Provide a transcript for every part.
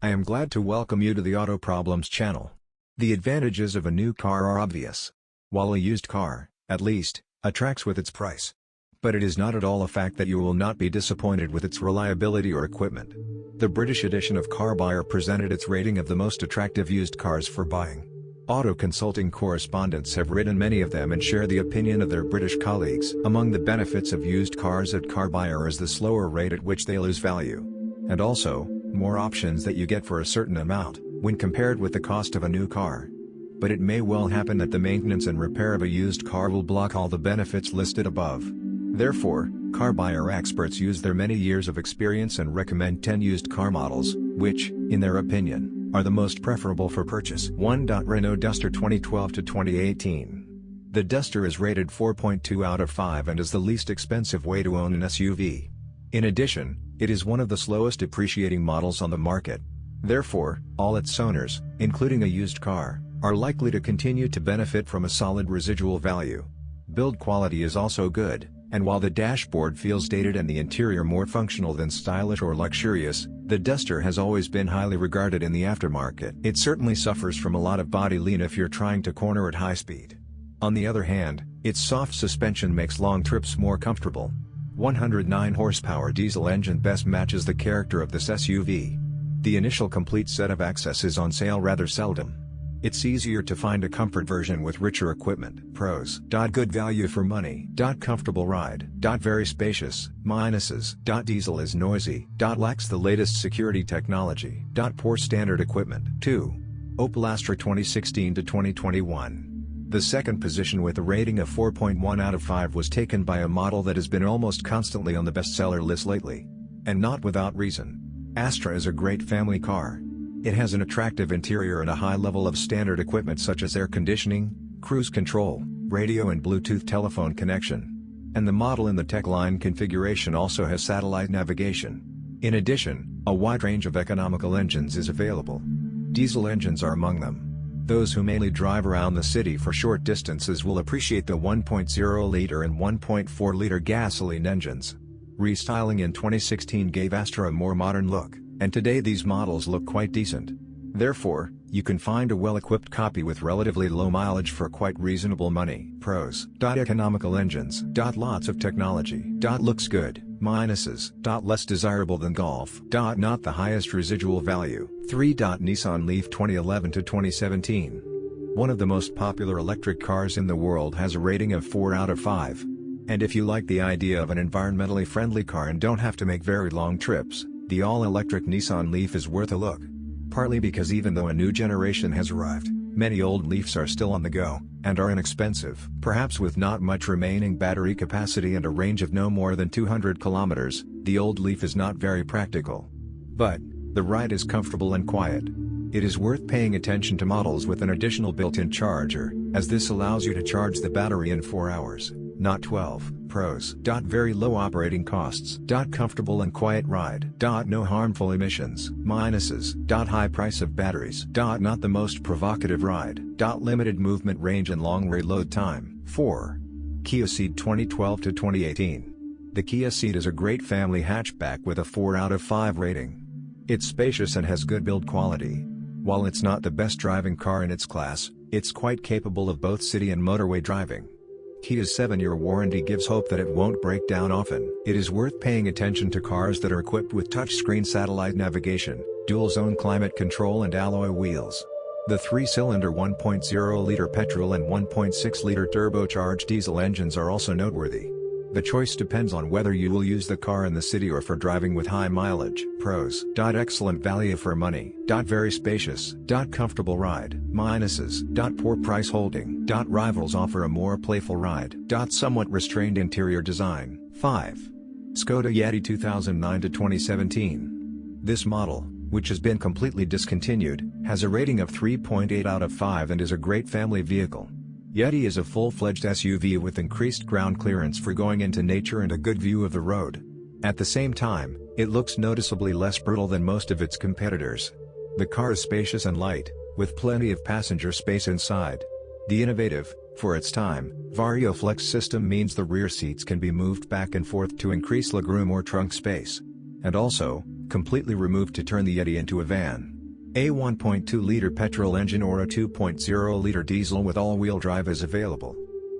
I am glad to welcome you to the Auto Problems channel. The advantages of a new car are obvious. While a used car, at least, attracts with its price. But it is not at all a fact that you will not be disappointed with its reliability or equipment. The British edition of Car Buyer presented its rating of the most attractive used cars for buying. Auto consulting correspondents have written many of them and share the opinion of their British colleagues. Among the benefits of used cars at Car Buyer is the slower rate at which they lose value. And also, more options that you get for a certain amount, when compared with the cost of a new car. But it may well happen that the maintenance and repair of a used car will block all the benefits listed above. Therefore, Car Buyer experts use their many years of experience and recommend 10 used car models, which, in their opinion, are the most preferable for purchase. 1. Renault Duster 2012 to 2018. The Duster is rated 4.2 out of 5 and is the least expensive way to own an SUV. In addition, it is one of the slowest depreciating models on the market. Therefore, all its owners, including a used car, are likely to continue to benefit from a solid residual value. Build quality is also good, and while the dashboard feels dated and the interior more functional than stylish or luxurious, the Duster has always been highly regarded in the aftermarket. It certainly suffers from a lot of body lean if you're trying to corner at high speed. On the other hand, its soft suspension makes long trips more comfortable. 109 horsepower diesel engine best matches the character of this SUV. The initial complete set of access is on sale rather seldom. It's easier to find a comfort version with richer equipment. Pros. Good value for money. Comfortable ride. Very spacious. Minuses. Diesel is noisy. Lacks the latest security technology. Poor standard equipment. 2. Opel Astra 2016 to 2021. The second position with a rating of 4.1 out of 5 was taken by a model that has been almost constantly on the bestseller list lately. And not without reason. Astra is a great family car. It has an attractive interior and a high level of standard equipment such as air conditioning, cruise control, radio and Bluetooth telephone connection. And the model in the Tech Line configuration also has satellite navigation. In addition, a wide range of economical engines is available. Diesel engines are among them. Those who mainly drive around the city for short distances will appreciate the 1.0-liter and 1.4-liter gasoline engines. Restyling in 2016 gave Astra a more modern look, and today these models look quite decent. Therefore, you can find a well-equipped copy with relatively low mileage for quite reasonable money. Pros. Economical engines. Lots of technology. Looks good. Minuses. Less desirable than Golf. Not the highest residual value. 3. Nissan Leaf 2011 to 2017. One of the most popular electric cars in the world has a rating of 4 out of 5. And if you like the idea of an environmentally friendly car and don't have to make very long trips, the all-electric Nissan Leaf is worth a look. Partly because even though a new generation has arrived, many old Leafs are still on the go, and are inexpensive. Perhaps with not much remaining battery capacity and a range of no more than 200 kilometers, the old Leaf is not very practical. But, the ride is comfortable and quiet. It is worth paying attention to models with an additional built-in charger, as this allows you to charge the battery in 4 hours, not 12. Pros. Very low operating costs. Comfortable and quiet ride. No harmful emissions. Minuses. High price of batteries. Not the most provocative ride. Limited movement range and long reload time. 4. Kia Cee'd 2012 to 2018. The Kia Cee'd is a great family hatchback with a 4 out of 5 rating. It's spacious and has good build quality. While it's not the best driving car in its class, it's quite capable of both city and motorway driving. Kia's 7-year warranty gives hope that it won't break down often. It is worth paying attention to cars that are equipped with touchscreen satellite navigation, dual-zone climate control and alloy wheels. The 3-cylinder 1.0-liter petrol and 1.6-liter turbocharged diesel engines are also noteworthy. The choice depends on whether you will use the car in the city or for driving with high mileage. Pros. Excellent value for money. Very spacious. Comfortable ride. Minuses. Poor price holding. Rivals offer a more playful ride. Somewhat restrained interior design. 5. Skoda Yeti 2009 to 2017. This model, which has been completely discontinued, has a rating of 3.8 out of 5 and is a great family vehicle. Yeti is a full-fledged SUV with increased ground clearance for going into nature and a good view of the road. At the same time, it looks noticeably less brutal than most of its competitors. The car is spacious and light, with plenty of passenger space inside. The innovative, for its time, VarioFlex system means the rear seats can be moved back and forth to increase legroom or trunk space. And also, completely removed to turn the Yeti into a van. A 1.2-liter petrol engine or a 2.0-liter diesel with all-wheel drive is available.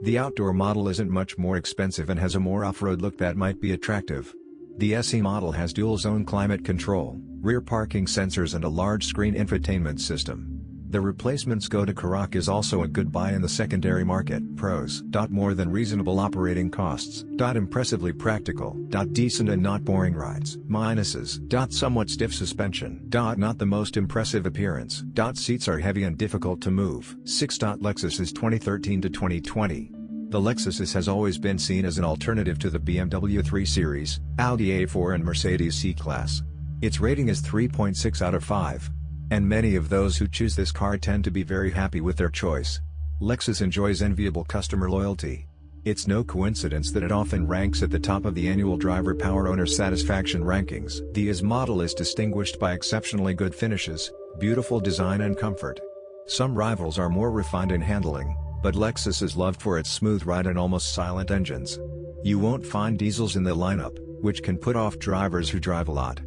The outdoor model isn't much more expensive and has a more off-road look that might be attractive. The SE model has dual-zone climate control, rear parking sensors and a large-screen infotainment system. The replacement Skoda Karoq is also a good buy in the secondary market. Pros. More than reasonable operating costs. Impressively practical. Decent and not boring rides. Minuses. Somewhat stiff suspension. Not the most impressive appearance. Seats are heavy and difficult to move. 6. Lexus IS 2013 to 2020. The Lexus IS has always been seen as an alternative to the BMW 3 Series, Audi A4 and Mercedes C-Class. Its rating is 3.6 out of 5. And many of those who choose this car tend to be very happy with their choice. Lexus enjoys enviable customer loyalty. It's no coincidence that it often ranks at the top of the annual driver power owner satisfaction rankings. The IS model is distinguished by exceptionally good finishes, beautiful design and comfort. Some rivals are more refined in handling, but Lexus is loved for its smooth ride and almost silent engines. You won't find diesels in the lineup, which can put off drivers who drive a lot.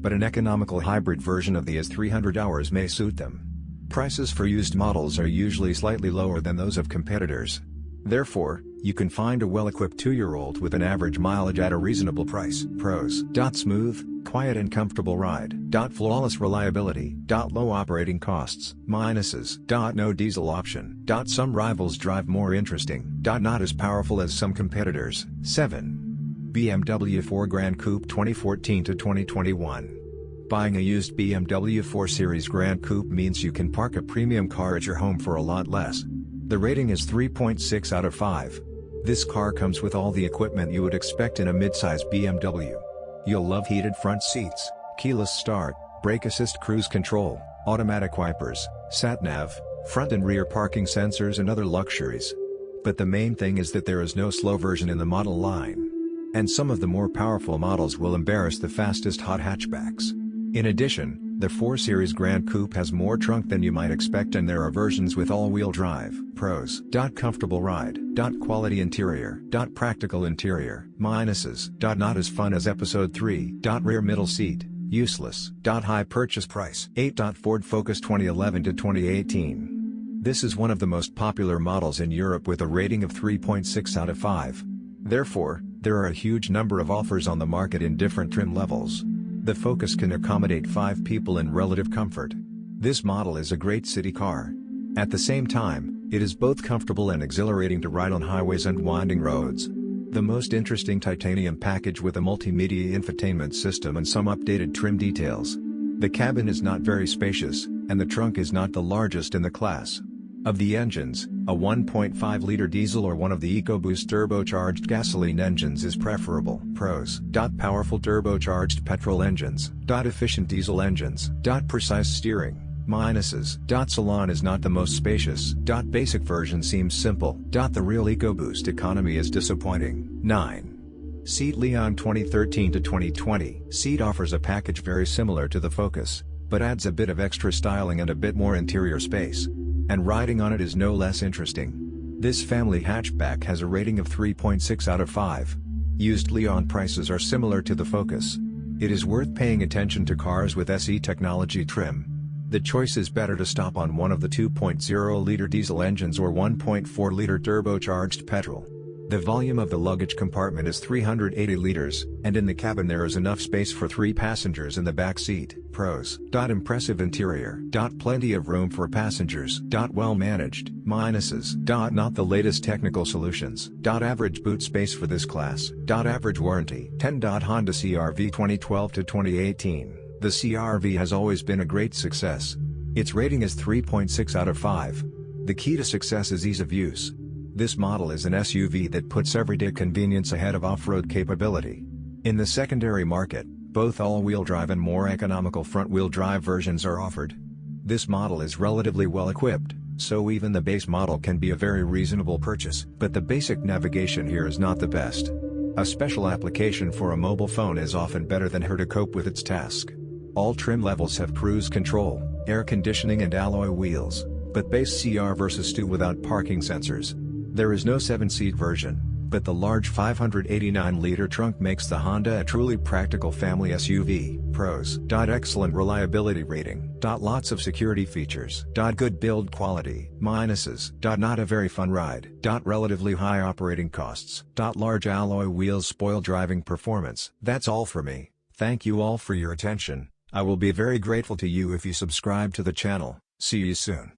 But an economical hybrid version of the IS 300 hours may suit them. Prices for used models are usually slightly lower than those of competitors. Therefore, you can find a well-equipped 2-year-old with an average mileage at a reasonable price. Pros. Smooth, quiet and comfortable ride. Flawless reliability. Low operating costs. Minuses. No diesel option. Some rivals drive more interesting. Not as powerful as some competitors. 7. BMW 4 Gran Coupe 2014 to 2021. Buying a used BMW 4 Series Gran Coupe means you can park a premium car at your home for a lot less. The rating is 3.6 out of 5. This car comes with all the equipment you would expect in a midsize BMW. You'll love heated front seats, keyless start, brake assist cruise control, automatic wipers, sat-nav, front and rear parking sensors and other luxuries. But the main thing is that there is no slow version in the model line. And some of the more powerful models will embarrass the fastest hot hatchbacks. In addition, the 4 Series Gran Coupe has more trunk than you might expect and there are versions with all-wheel drive. Pros. Comfortable ride. Quality interior. Practical interior. Minuses. Not as fun as Episode 3. Rear middle seat. Useless. High purchase price. 8. Ford Focus 2011 to 2018. This is one of the most popular models in Europe with a rating of 3.6 out of 5. Therefore, there are a huge number of offers on the market in different trim levels. The Focus can accommodate 5 people in relative comfort. This model is a great city car. At the same time, it is both comfortable and exhilarating to ride on highways and winding roads. The most interesting titanium package with a multimedia infotainment system and some updated trim details. The cabin is not very spacious, and the trunk is not the largest in the class. Of the engines, a 1.5-liter diesel or one of the EcoBoost turbocharged gasoline engines is preferable. Pros. Powerful turbocharged petrol engines. Efficient diesel engines. Precise steering. Minuses. Salon is not the most spacious. Basic version seems simple. The real EcoBoost economy is disappointing. 9. Cee'd Leon 2013 to 2020. Cee'd offers a package very similar to the Focus, but adds a bit of extra styling and a bit more interior space. And riding on it is no less interesting. This family hatchback has a rating of 3.6 out of 5. Used Leon prices are similar to the Focus. It is worth paying attention to cars with SE technology trim. The choice is better to stop on one of the 2.0-liter diesel engines or 1.4-liter turbocharged petrol. The volume of the luggage compartment is 380 liters, and in the cabin there is enough space for 3 passengers in the back seat. Pros. Impressive interior. Plenty of room for passengers. Well managed. Minuses. Not the latest technical solutions. Average boot space for this class. Average warranty. 10. Honda CR-V 2012 to 2018. The CR-V has always been a great success. Its rating is 3.6 out of 5. The key to success is ease of use. This model is an SUV that puts everyday convenience ahead of off-road capability. In the secondary market, both all-wheel drive and more economical front-wheel drive versions are offered. This model is relatively well equipped, so even the base model can be a very reasonable purchase. But the basic navigation here is not the best. A special application for a mobile phone is often better than her to cope with its task. All trim levels have cruise control, air conditioning and alloy wheels, but base CR versus 2 without parking sensors. There is no 7-seat version, but the large 589-liter trunk makes the Honda a truly practical family SUV. Pros. Excellent reliability rating. Lots of security features. Good build quality. Minuses. Not a very fun ride. Relatively high operating costs. Large alloy wheels spoil driving performance. That's all for me. Thank you all for your attention. I will be very grateful to you if you subscribe to the channel. See you soon.